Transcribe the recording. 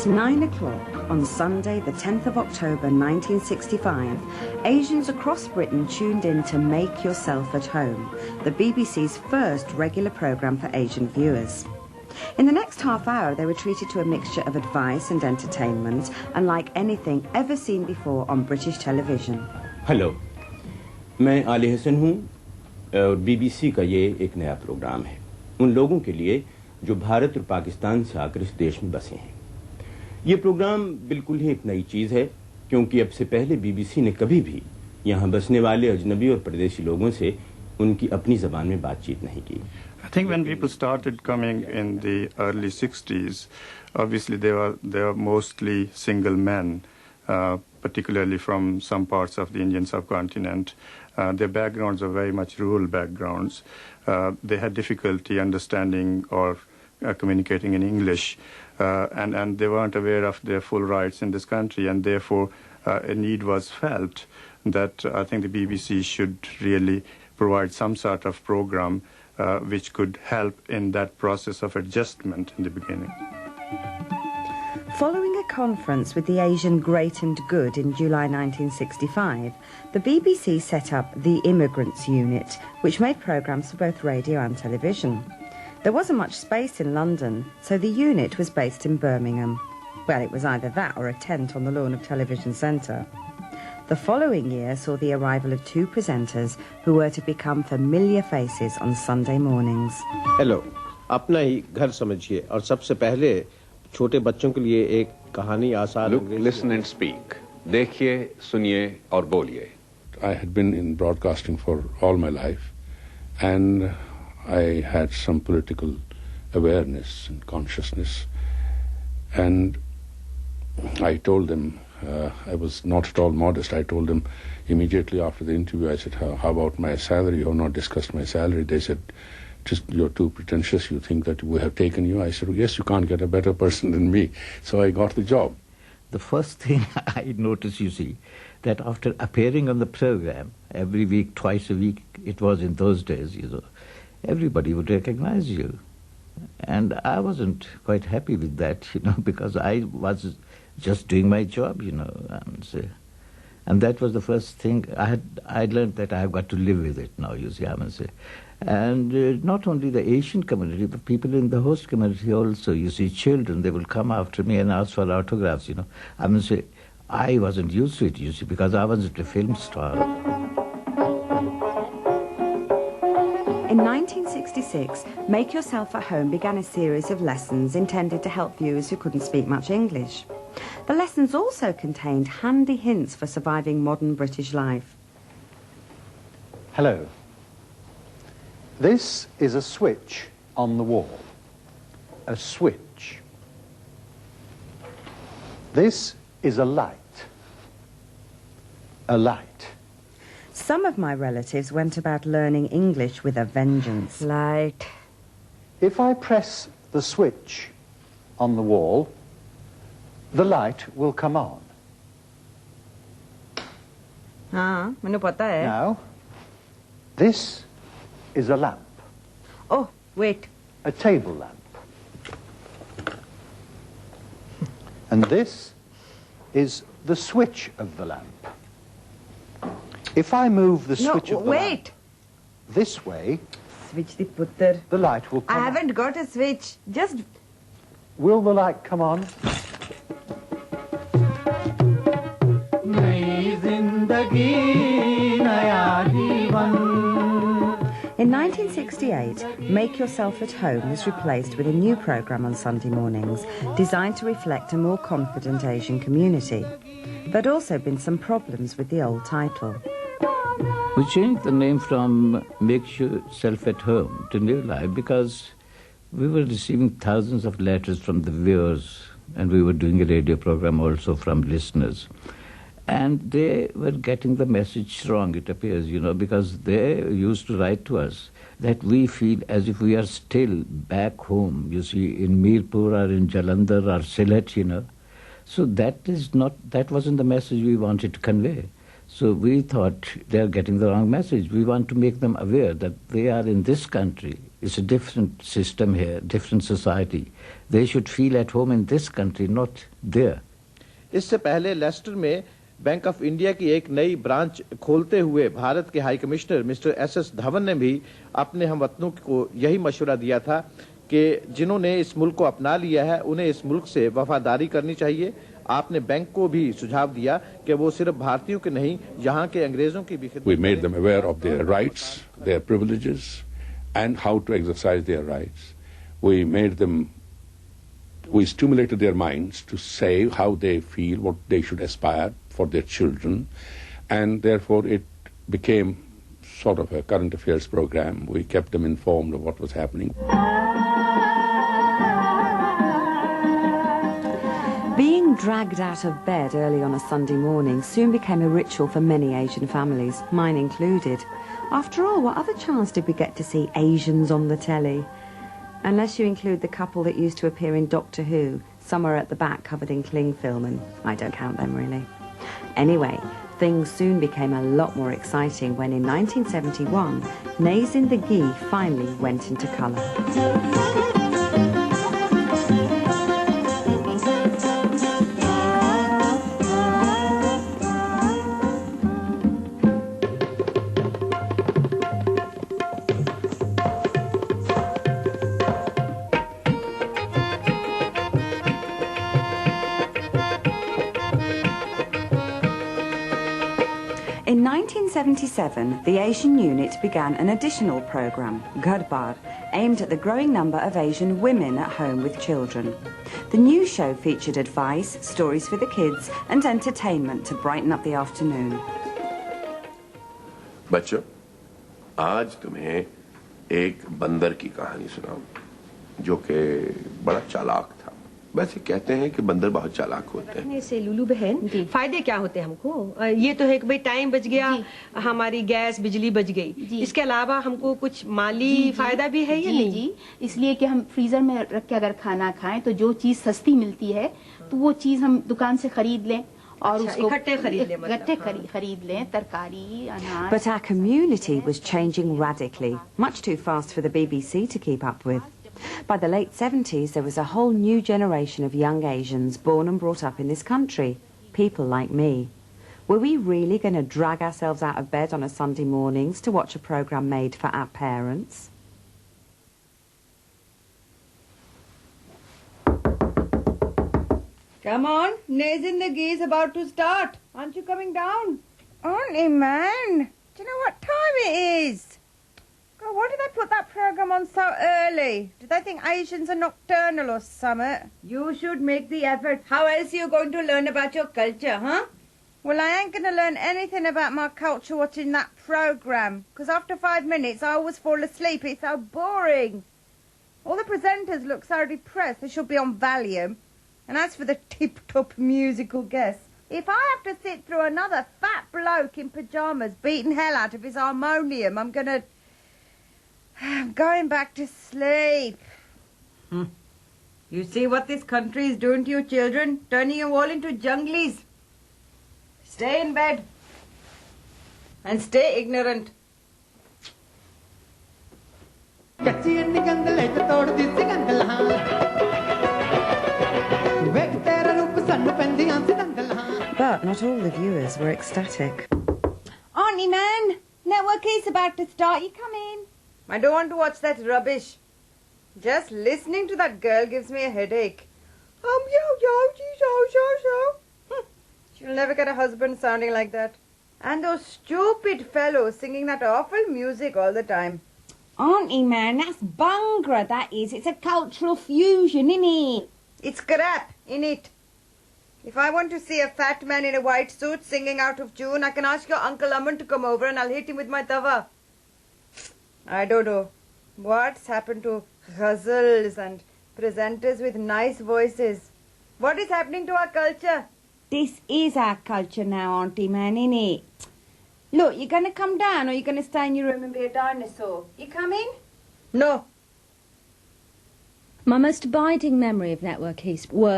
At 9 o'clock on Sunday, the 10th of October 1965, Asians across Britain tuned in to Make Yourself at Home, the BBC's first regular programme for Asian viewers. In the next half hour, they were treated to a mixture of advice and entertainment, unlike anything ever seen before on British television. Hello, मैं आले हसन हूँ और BBC का ये एक नया programme है उन लोगों के लिए जो भारत और पाकिस्तान से आकर इस देश में बसे हैं। ये प्रोग्राम बिल्कुल ही एक नई चीज़ है क्योंकि अब से पहले BBC ने कभी भी यहाँ बसने वाले अजनबी और परदेशी लोगों से उनकी अपनी ज़बान में बातचीत नहीं की। I think when people started coming in the early 60s, obviously they were mostly single men, particularly from some parts of the Indian subcontinent. Their backgrounds are very much rural backgrounds. They had difficulty understanding or communicating in English, and they weren't aware of their full rights in this country, and therefore a need was felt that I think the BBC should really provide some sort of program which could help in that process of adjustment in the beginning. Following a conference with the Asian Great and Good in July 1965, the BBC set up the Immigrants Unit, which made programmes for both radio and television. There wasn't much space in London, so the unit was based in Birmingham. Well, it was either that or a tent on the lawn of Television Centre. The following year saw the arrival of two presenters who were to become familiar faces on Sunday mornings. Hello, अपना ही घर समझिए और सबसे पहले छोटे बच्चों के लिए एक कहानी आसान Look, listen and speak. देखिए, सुनिए और बोलिए. I had been in broadcasting for all my life, and I had some political awareness and consciousness, and I told them, I was not at all modest. I told them immediately after the interview, I said, how about my salary? You have not discussed my salary. They said, just you're too pretentious. You think that we have taken you. I said, well, yes, you can't get a better person than me. So I got the job. The first thing I noticed, you see, that after appearing on the program every week, twice a week, it was in those days, you know, everybody would recognize you. And I wasn't quite happy with that, you know, because I was just doing my job, you know, and that was the first thing. I learned that I have got to live with it now, you see, I must say. And not only the Asian community, but people in the host community also. You see, children, they will come after me and ask for autographs, you know. I must say, I wasn't used to it, you see, because I wasn't a film star. In 1966, Make Yourself at Home began a series of lessons intended to help viewers who couldn't speak much English. The lessons also contained handy hints for surviving modern British life. Hello. This is a switch on the wall. A switch. This is a light. A light. Some of my relatives went about learning English with a vengeance. Light. If I press the switch on the wall, the light will come on. Now, this is a lamp. Oh, wait. A table lamp. And this is the switch of the lamp. If I move the switch of the lamp this way, switch the putter. The light will come on. I haven't got a switch. Just... Will the light come on? In 1968, Make Yourself at Home was replaced with a new programme on Sunday mornings designed to reflect a more confident Asian community. There'd also been some problems with the old title. We changed the name from Make Yourself at Home to New Life because we were receiving thousands of letters from the viewers, and we were doing a radio program also from listeners. And they were getting the message wrong, it appears, you know, because they used to write to us that we feel as if we are still back home, you see, in Mirpur or in Jalandhar or Sylhet, you know. So that wasn't the message we wanted to convey. So we thought they're getting the wrong message. We want to make them aware that they are in this country. It's a different system here, different society. They should feel at home in this country, not there. इससे पहले Lester में bank of India की एक नई branch खोलते हुए भारत के high commissioner mister S Dhawan ने भी अपने हमवतनों को यही मशवरा दिया था कि जिन्होंने इस मुल्क को अपना लिया है उन्हें इस मुल्क से वफादारी करनी चाहिए। आपने बैंक को भी सुझाव दिया कि वो सिर्फ भारतीयों के नहीं यहाँ के अंग्रेजों की भी खिदमत We made them aware of their rights, their privileges, and how to exercise their rights. We stimulated their minds to say how they feel, what they should aspire for their children, and therefore it became sort of a current affairs program. We kept them informed of what was happening. Being dragged out of bed early on a Sunday morning soon became a ritual for many Asian families, mine included. After all, what other chance did we get to see Asians on the telly? Unless you include the couple that used to appear in Doctor Who, somewhere at the back covered in cling film, and I don't count them really. Anyway, things soon became a lot more exciting when in 1971, Nays in the Ghee finally went into colour. In 1977, the Asian unit began an additional programme, Gharbar, aimed at the growing number of Asian women at home with children. The new show featured advice, stories for the kids, and entertainment to brighten up the afternoon. बच्चों, आज तुम्हें एक बंदर की कहानी सुनाऊं, जो कि बड़ा चालाक था। वैसे कहते हैं कि बंदर बहुत चालाक होते हैं। से लुलू बहन, फायदे क्या होते हैं हमको? ये तो है कि भाई टाइम बच गया, हमारी गैस बिजली बच गई। इसके अलावा हमको कुछ माली फायदा भी है या नहीं? जी, इसलिए कि हम फ्रीजर में रख के अगर खाना खाएं तो जो चीज सस्ती मिलती है तो वो चीज हम दुकान से खरीद लें और उसको इकट्ठे खरीद लें, तरकारी, अनाज। But our community was changing radically, much too fast for the BBC to keep up with. By the late 70s, there was a whole new generation of young Asians born and brought up in this country, people like me. Were we really going to drag ourselves out of bed on a Sunday mornings to watch a programme made for our parents? Come on, Nays in the Ghee is about to start. Aren't you coming down? Auntie, man, do you know what time it is? God, why did they put that programme on so early? Do they think Asians are nocturnal or something? You should make the effort. How else are you going to learn about your culture, huh? Well, I ain't going to learn anything about my culture watching that programme, because after 5 minutes I always fall asleep. It's so boring. All the presenters look so depressed. They should be on Valium. And as for the tip-top musical guests, if I have to sit through another fat bloke in pyjamas beating hell out of his harmonium, I'm going back to sleep. You see what this country is doing to you children? Turning you all into junglies. Stay in bed. And stay ignorant. But not all the viewers were ecstatic. Auntie, man, network is about to start. You come in. I don't want to watch that rubbish. Just listening to that girl gives me a headache. She'll never get a husband sounding like that. And those stupid fellows singing that awful music all the time. Auntie, man, that's Bhangra, that is. It's a cultural fusion, innit? It's crap, innit? If I want to see a fat man in a white suit singing out of tune, I can ask your Uncle Aman to come over and I'll hit him with my tawa. I don't know what's happened to ghazals and presenters with nice voices. What is happening to our culture? This is our culture now, Auntie, man, innit? Look, you're going to come down or you're going to stay in your room and be a dinosaur? You coming? No. My most abiding memory of Network East was